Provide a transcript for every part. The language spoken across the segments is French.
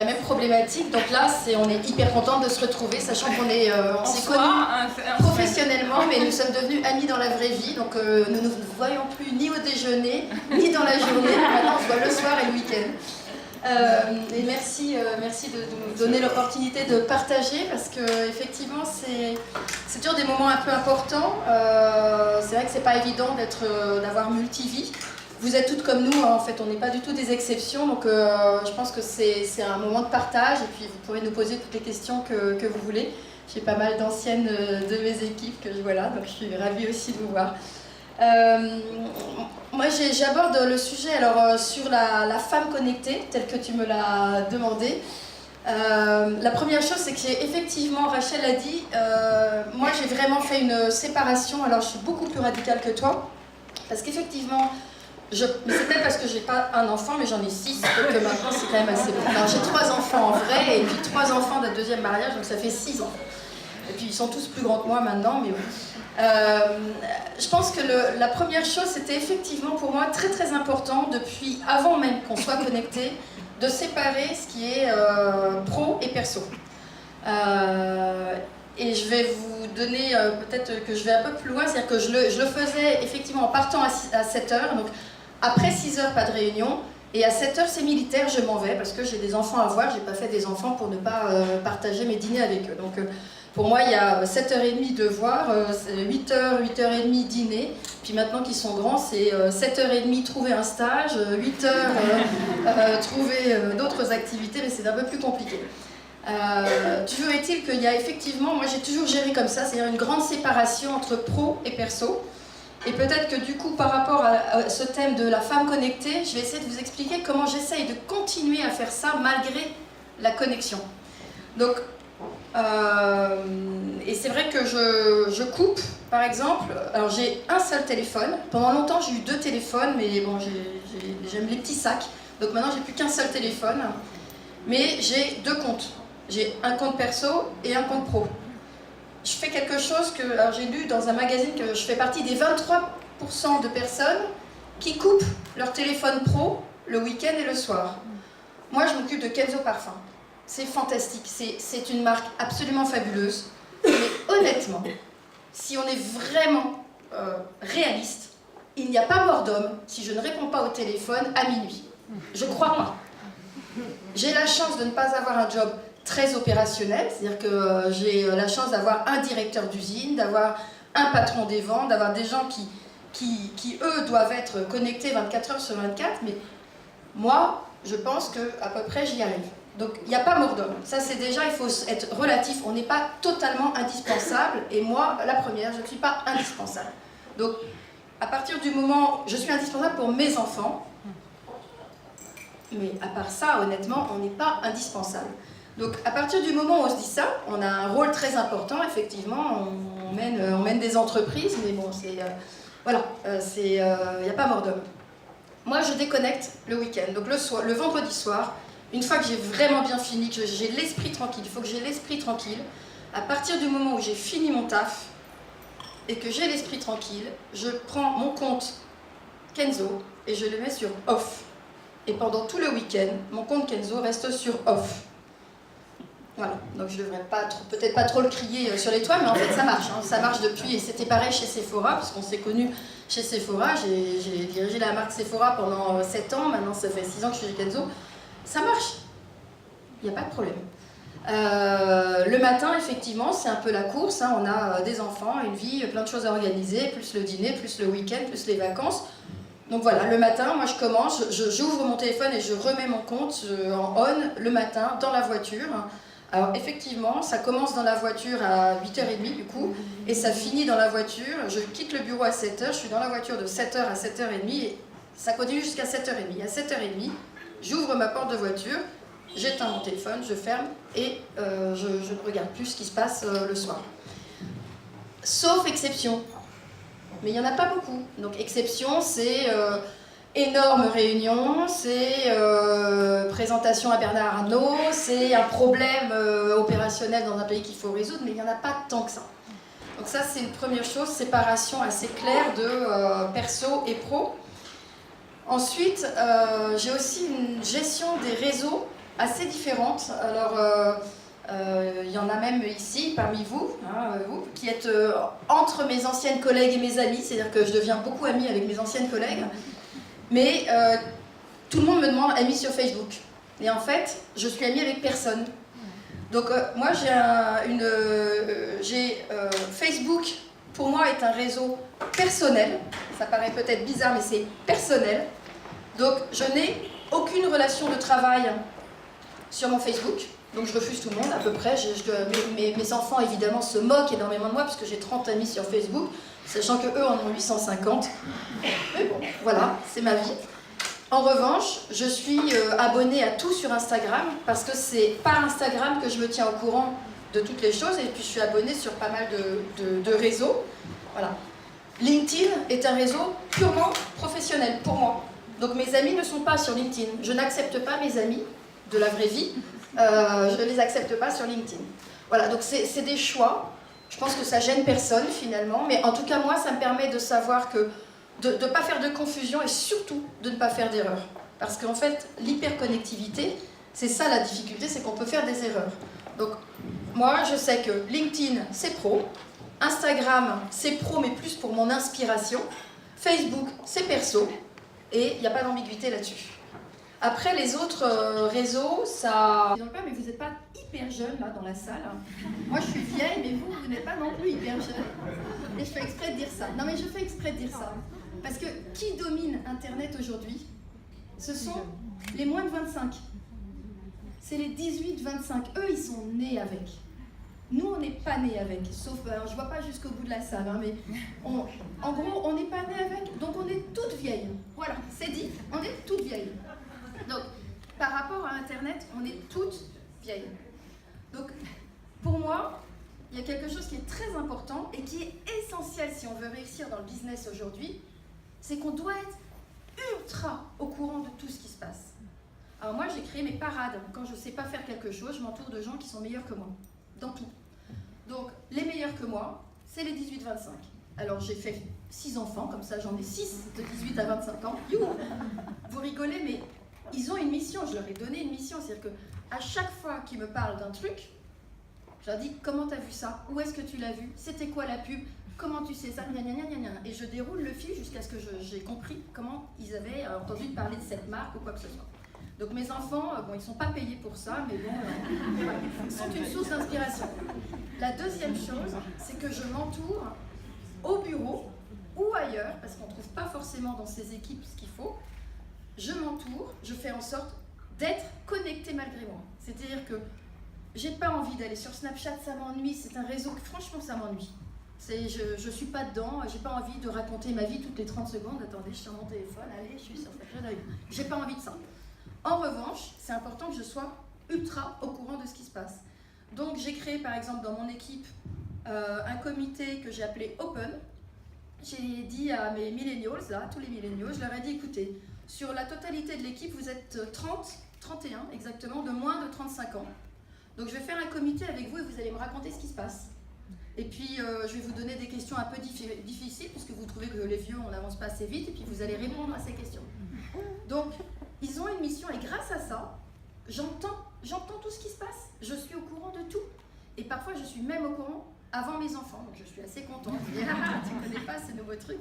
La même problématique, donc là on est hyper contente de se retrouver, sachant qu'on s'est connus professionnellement, mais nous sommes devenus amis dans la vraie vie, donc nous ne nous voyons plus ni au déjeuner, ni dans la journée, maintenant on se voit le soir et le week-end. Et merci de nous donner l'opportunité de partager, parce que effectivement c'est toujours des moments un peu importants, c'est vrai que c'est pas évident d'avoir multivie. Vous êtes toutes comme nous, hein, en fait, on n'est pas du tout des exceptions, donc je pense que c'est un moment de partage, et puis vous pourrez nous poser toutes les questions que vous voulez. J'ai pas mal d'anciennes de mes équipes que je vois là, donc je suis ravie aussi de vous voir. Moi, j'aborde le sujet alors, sur la femme connectée, telle que tu me l'as demandé. La première chose, c'est que effectivement, Rachel l'a dit, moi j'ai vraiment fait une séparation, alors je suis beaucoup plus radicale que toi, parce qu'effectivement, mais c'est peut-être parce que j'ai pas un enfant, mais j'en ai 6, donc maintenant c'est quand même assez bon. Alors j'ai 3 enfants en vrai, et puis 3 enfants d'un deuxième mariage, donc ça fait 6 enfants. Et puis ils sont tous plus grands que moi maintenant, mais oui. Je pense que la première chose, c'était effectivement pour moi très très important, depuis avant même qu'on soit connecté, de séparer ce qui est pro et perso. Et je vais vous donner, peut-être que je vais un peu plus loin, c'est-à-dire que je le faisais effectivement en partant à 7h, donc après 6h pas de réunion, et à 7h c'est militaire, je m'en vais, parce que j'ai des enfants à voir, j'ai pas fait des enfants pour ne pas partager mes dîners avec eux. Donc pour moi il y a 7h30 devoir, 8h, 8h30 dîner, puis maintenant qu'ils sont grands c'est 7h30 trouver un stage, 8h trouver d'autres activités, mais c'est un peu plus compliqué. Toujours est-il qu'il y a effectivement, moi j'ai toujours géré comme ça, c'est-à-dire une grande séparation entre pro et perso. Et peut-être que du coup, par rapport à ce thème de la femme connectée, je vais essayer de vous expliquer comment j'essaye de continuer à faire ça malgré la connexion. Donc, et c'est vrai que je coupe, par exemple, alors j'ai un seul téléphone. Pendant longtemps, j'ai eu 2 téléphones, mais bon, j'aime les petits sacs. Donc maintenant, j'ai plus qu'un seul téléphone. Mais j'ai 2 comptes. J'ai un compte perso et un compte pro. Je fais quelque chose que, alors j'ai lu dans un magazine que je fais partie des 23% de personnes qui coupent leur téléphone pro le week-end et le soir. Moi, je m'occupe de Kenzo Parfum. C'est fantastique, c'est une marque absolument fabuleuse. Mais honnêtement, si on est vraiment réaliste, il n'y a pas mort d'homme si je ne réponds pas au téléphone à minuit. Je crois pas. J'ai la chance de ne pas avoir un job très opérationnel, c'est-à-dire que j'ai la chance d'avoir un directeur d'usine, d'avoir un patron des ventes, d'avoir des gens qui eux doivent être connectés 24h sur 24, mais moi je pense qu'à peu près j'y arrive. Donc il n'y a pas mort d'homme, ça c'est déjà, il faut être relatif, on n'est pas totalement indispensable, et moi la première, je ne suis pas indispensable. Donc à partir du moment, je suis indispensable pour mes enfants, mais à part ça, honnêtement, on n'est pas indispensable. Donc à partir du moment où on se dit ça, on a un rôle très important, effectivement, on mène des entreprises, mais bon, voilà, il n'y a pas mort d'homme. Moi, je déconnecte le week-end, donc le vendredi soir, une fois que j'ai vraiment bien fini, que j'ai l'esprit tranquille, il faut que j'ai l'esprit tranquille, à partir du moment où j'ai fini mon taf, et que j'ai l'esprit tranquille, je prends mon compte Kenzo, et je le mets sur off. Et pendant tout le week-end, mon compte Kenzo reste sur off. Voilà, donc je ne devrais peut-être pas trop le crier sur les toits, mais en fait ça marche. Hein. Ça marche depuis, et c'était pareil chez Sephora, parce qu'on s'est connus chez Sephora. J'ai dirigé la marque Sephora pendant 7 ans, maintenant ça fait 6 ans que je suis chez Kenzo. Ça marche, il n'y a pas de problème. Le matin, effectivement, c'est un peu la course. Hein. On a des enfants, une vie, plein de choses à organiser, plus le dîner, plus le week-end, plus les vacances. Donc voilà, le matin, moi je commence, j'ouvre mon téléphone et je remets mon compte en on le matin dans la voiture. Alors effectivement, ça commence dans la voiture à 8h30 du coup, et ça finit dans la voiture, je quitte le bureau à 7h, je suis dans la voiture de 7h à 7h30, et ça continue jusqu'à 7h30. À 7h30, j'ouvre ma porte de voiture, j'éteins mon téléphone, je ferme, et je ne regarde plus ce qui se passe le soir. Sauf exception. Mais il n'y en a pas beaucoup. Donc exception, c'est énorme réunion, c'est présentation à Bernard Arnault, c'est un problème opérationnel dans un pays qu'il faut résoudre, mais il n'y en a pas tant que ça. Donc ça, c'est une première chose, séparation assez claire de perso et pro. Ensuite, j'ai aussi une gestion des réseaux assez différentes. Alors, il y en a même ici, parmi vous, hein, vous qui êtes entre mes anciennes collègues et mes amis, c'est-à-dire que je deviens beaucoup amie avec mes anciennes collègues, mais tout le monde me demande amie sur Facebook. Et en fait, je suis amie avec personne. Donc moi, Facebook, pour moi, est un réseau personnel. Ça paraît peut-être bizarre, mais c'est personnel. Donc je n'ai aucune relation de travail sur mon Facebook. Donc je refuse tout le monde à peu près. Mes enfants évidemment se moquent énormément de moi parce que j'ai 30 amis sur Facebook, sachant qu'eux en ont 850. Mais bon, voilà, c'est ma vie. En revanche, je suis abonnée à tout sur Instagram parce que c'est par Instagram que je me tiens au courant de toutes les choses et puis je suis abonnée sur pas mal de réseaux. Voilà. LinkedIn est un réseau purement professionnel pour moi. Donc mes amis ne sont pas sur LinkedIn. Je n'accepte pas mes amis de la vraie vie. Je ne les accepte pas sur LinkedIn. Voilà, donc c'est des choix. Je pense que ça gêne personne finalement, mais en tout cas moi ça me permet de savoir que de ne pas faire de confusion et surtout de ne pas faire d'erreurs. Parce qu'en fait, l'hyperconnectivité, c'est ça la difficulté, c'est qu'on peut faire des erreurs. Donc moi je sais que LinkedIn c'est pro, Instagram c'est pro mais plus pour mon inspiration, Facebook c'est perso et il n'y a pas d'ambiguïté là-dessus. Après, les autres réseaux, ça... Mais vous n'êtes pas hyper jeune, là, dans la salle. Moi, je suis vieille, mais vous n'êtes pas non plus hyper jeune. Et je fais exprès de dire ça. Non, mais je fais exprès de dire ça. Parce que qui domine Internet aujourd'hui? Ce sont les moins de 25. C'est les 18-25. Eux, ils sont nés avec. Nous, on n'est pas nés avec. Sauf, alors, je ne vois pas jusqu'au bout de la salle, hein, mais en gros, on n'est pas nés avec. Donc, on est toutes vieilles. Voilà, c'est dit. On est toutes vieilles. Donc, par rapport à Internet, on est toutes vieilles. Donc, pour moi, il y a quelque chose qui est très important et qui est essentiel si on veut réussir dans le business aujourd'hui, c'est qu'on doit être ultra au courant de tout ce qui se passe. Alors moi, j'ai créé mes parades. Quand je ne sais pas faire quelque chose, je m'entoure de gens qui sont meilleurs que moi, dans tout. Donc, les meilleurs que moi, c'est les 18-25. Alors, j'ai fait 6 enfants, comme ça j'en ai 6 de 18 à 25 ans. Youhou! Vous rigolez, mais ils ont une mission, je leur ai donné une mission, c'est-à-dire qu'à chaque fois qu'ils me parlent d'un truc, je leur dis comment t'as vu ça, où est-ce que tu l'as vu, c'était quoi la pub, comment tu sais ça, gna gna gna gna gna. Et je déroule le fil jusqu'à ce que j'ai compris comment ils avaient entendu parler de cette marque ou quoi que ce soit. Donc mes enfants, bon, ils ne sont pas payés pour ça, mais bon, ils sont une source d'inspiration. La deuxième chose, c'est que je m'entoure au bureau ou ailleurs, parce qu'on ne trouve pas forcément dans ces équipes ce qu'il faut. Je m'entoure, je fais en sorte d'être connectée malgré moi. C'est-à-dire que j'ai pas envie d'aller sur Snapchat, ça m'ennuie, c'est un réseau que franchement ça m'ennuie. Je suis pas dedans, j'ai pas envie de raconter ma vie toutes les 30 secondes. Attendez, je suis sur mon téléphone, allez, je suis sur Snapchat, j'ai pas envie de ça. En revanche, c'est important que je sois ultra au courant de ce qui se passe. Donc j'ai créé par exemple dans mon équipe un comité que j'ai appelé Open. J'ai dit à mes millennials, là, tous les millennials, je leur ai dit écoutez, sur la totalité de l'équipe, vous êtes 31 exactement, de moins de 35 ans. Donc je vais faire un comité avec vous et vous allez me raconter ce qui se passe. Et puis je vais vous donner des questions un peu difficiles, puisque vous trouvez que les vieux, on n'avance pas assez vite, et puis vous allez répondre à ces questions. Donc, ils ont une mission, et grâce à ça, j'entends tout ce qui se passe. Je suis au courant de tout. Et parfois, je suis même au courant avant mes enfants. Donc je suis assez contente. Je dis, ah, tu ne connais pas ce nouveau truc.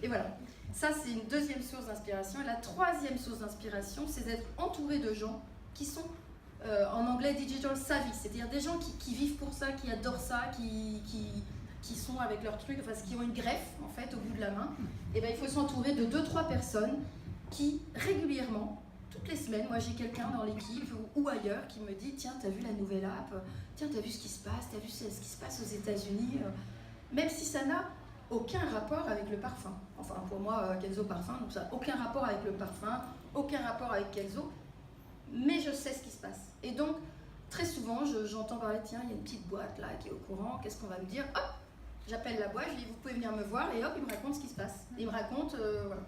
Et voilà. Ça, c'est une deuxième source d'inspiration. Et la troisième source d'inspiration, c'est d'être entouré de gens qui sont, en anglais, digital savvy. C'est-à-dire des gens qui vivent pour ça, qui adorent ça, qui sont avec leur truc, enfin, qui ont une greffe, en fait, au bout de la main. Et bien, il faut s'entourer de 2-3 personnes qui, régulièrement, toutes les semaines, moi j'ai quelqu'un dans l'équipe ou ailleurs qui me dit tiens, t'as vu la nouvelle app, tiens, t'as vu ce qui se passe, t'as vu ce qui se passe aux États-Unis, même si ça n'a aucun rapport avec le parfum. Enfin, pour moi, Kenzo Parfum, donc ça n'a aucun rapport avec le parfum, aucun rapport avec Kenzo, mais je sais ce qui se passe. Et donc, très souvent, j'entends parler tiens, il y a une petite boîte là qui est au courant, qu'est-ce qu'on va me dire? Hop, j'appelle la boîte, je dis vous pouvez venir me voir, et hop, ils me racontent ce qui se passe. Ils me racontent, voilà.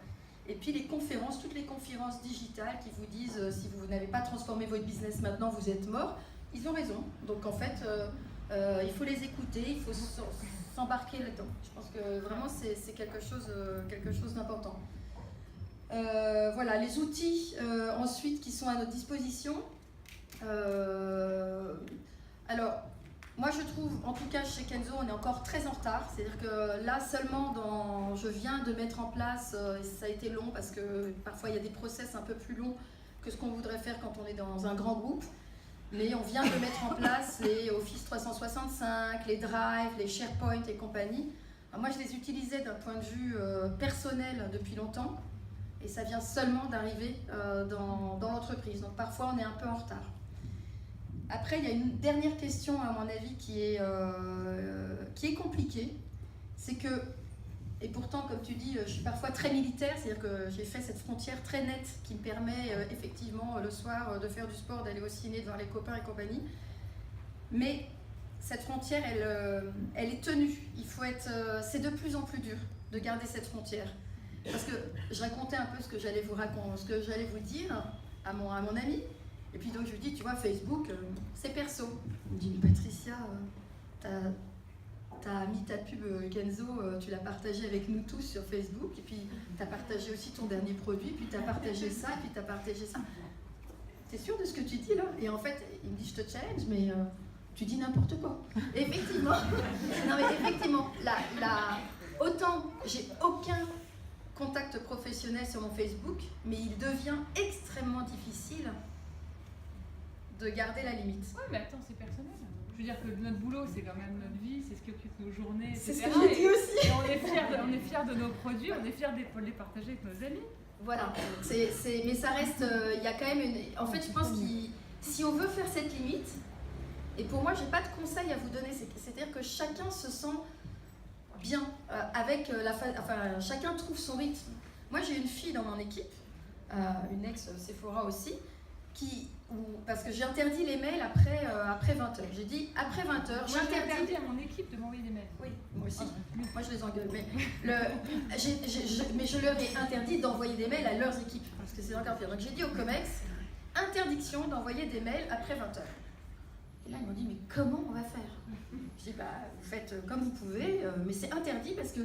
Et puis les conférences, toutes les conférences digitales qui vous disent si vous n'avez pas transformé votre business maintenant, vous êtes mort, ils ont raison. Donc en fait, il faut les écouter, il faut s'embarquer là-dedans. Je pense que vraiment c'est quelque chose d'important. Voilà, les outils ensuite qui sont à notre disposition. Alors, moi je trouve, en tout cas chez Kenzo, on est encore très en retard. C'est-à-dire que là seulement, je viens de mettre en place, et ça a été long parce que parfois il y a des process un peu plus longs que ce qu'on voudrait faire quand on est dans un grand groupe. Mais on vient de mettre en place les Office 365, les Drive, les SharePoint et compagnie. Alors moi je les utilisais d'un point de vue personnel depuis longtemps. Et ça vient seulement d'arriver dans l'entreprise. Donc parfois on est un peu en retard. Après, il y a une dernière question, à mon avis, qui est compliquée. C'est que, et pourtant, comme tu dis, je suis parfois très militaire, c'est-à-dire que j'ai fait cette frontière très nette qui me permet effectivement le soir de faire du sport, d'aller au ciné, de voir les copains et compagnie. Mais cette frontière, elle est tenue. C'est de plus en plus dur de garder cette frontière. Parce que je racontais un peu ce que j'allais vous dire à mon ami. Et puis donc je lui dis, tu vois, Facebook, c'est perso. Il me dit, mais Patricia, t'as mis ta pub Kenzo, tu l'as partagée avec nous tous sur Facebook. Et puis t'as partagé aussi ton dernier produit, puis t'as partagé ça, et puis t'as partagé ça. T'es sûr de ce que tu dis là? Et en fait, il me dit, je te challenge, mais tu dis n'importe quoi. Et effectivement, non mais effectivement, autant j'ai aucun contact professionnel sur mon Facebook, mais il devient extrêmement difficile de garder la limite. Oui, mais attends, c'est personnel. Je veux dire que notre boulot, c'est quand même notre vie, c'est ce qui occupe nos journées, etc. C'est ce que j'ai dit aussi. Et on est fiers de nos produits, on est fiers de les partager avec nos amis. Voilà, mais ça reste, il y a quand même une... En fait, je pense que si on veut faire cette limite, et pour moi, j'ai pas de conseil à vous donner, c'est-à-dire que chacun se sent bien avec enfin, chacun trouve son rythme. Moi, j'ai une fille dans mon équipe, une ex-Sephora aussi, parce que j'ai interdit les mails après 20h. J'ai dit après 20h, j'ai interdit à mon équipe de m'envoyer des mails. Oui, moi aussi. Moi je les engueule. Mais je leur ai interdit d'envoyer des mails à leurs équipes, parce que c'est encore pire. Donc j'ai dit au COMEX, interdiction d'envoyer des mails après 20h. Et là ils m'ont dit, mais comment on va faire? Je dis, bah vous faites comme vous pouvez, mais c'est interdit parce que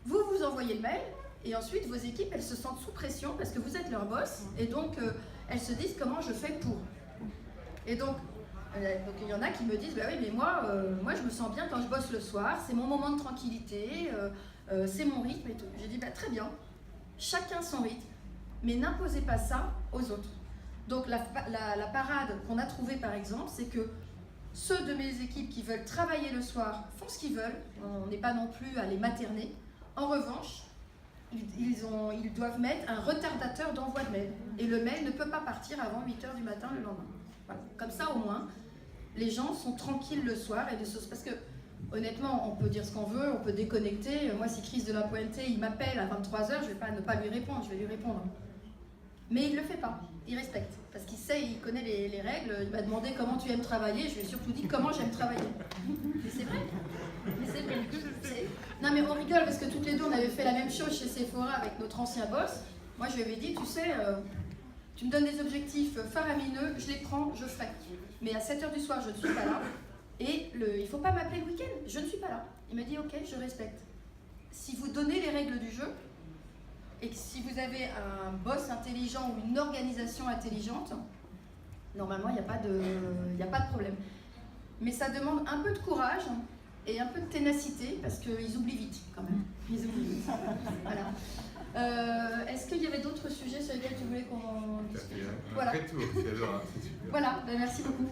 vous envoyez le mail, et ensuite vos équipes elles se sentent sous pression parce que vous êtes leur boss, et donc elles se disent comment je fais pour. Et donc il y en a qui me disent, bah oui mais moi je me sens bien quand je bosse le soir, c'est mon moment de tranquillité, c'est mon rythme et tout. J'ai dit, bah très bien, chacun son rythme, mais n'imposez pas ça aux autres. Donc la parade qu'on a trouvée par exemple, c'est que ceux de mes équipes qui veulent travailler le soir font ce qu'ils veulent, on n'est pas non plus à les materner. En revanche, ils doivent mettre un retardateur d'envoi de mail. Et le mail ne peut pas partir avant 8h du matin le lendemain. Voilà. Comme ça, au moins, les gens sont tranquilles le soir. Parce que, honnêtement, on peut dire ce qu'on veut, on peut déconnecter. Moi, si Chris de la Puente, il m'appelle à 23h, je ne vais pas ne pas lui répondre, je vais lui répondre. Mais il ne le fait pas, il respecte. Parce qu'il sait, il connaît les règles. Il m'a demandé comment tu aimes travailler, je lui ai surtout dit comment j'aime travailler. Mais c'est vrai. Non mais on rigole parce que toutes les deux on avait fait la même chose chez Sephora avec notre ancien boss. Moi je lui avais dit, tu sais, tu me donnes des objectifs faramineux, je les prends, je ferai. Mais à 7h du soir je ne suis pas là. Et il ne faut pas m'appeler le week-end, je ne suis pas là. Il m'a dit, ok, je respecte. Si vous donnez les règles du jeu, et que si vous avez un boss intelligent ou une organisation intelligente, normalement il n'y a pas de problème. Mais ça demande un peu de courage et un peu de ténacité, parce qu'ils oublient vite, quand même. Ils oublient vite. Voilà. Est-ce qu'il y avait d'autres sujets sur lesquels tu voulais qu'on discute? Voilà. Après tout, c'est adorable. Voilà, ben merci beaucoup.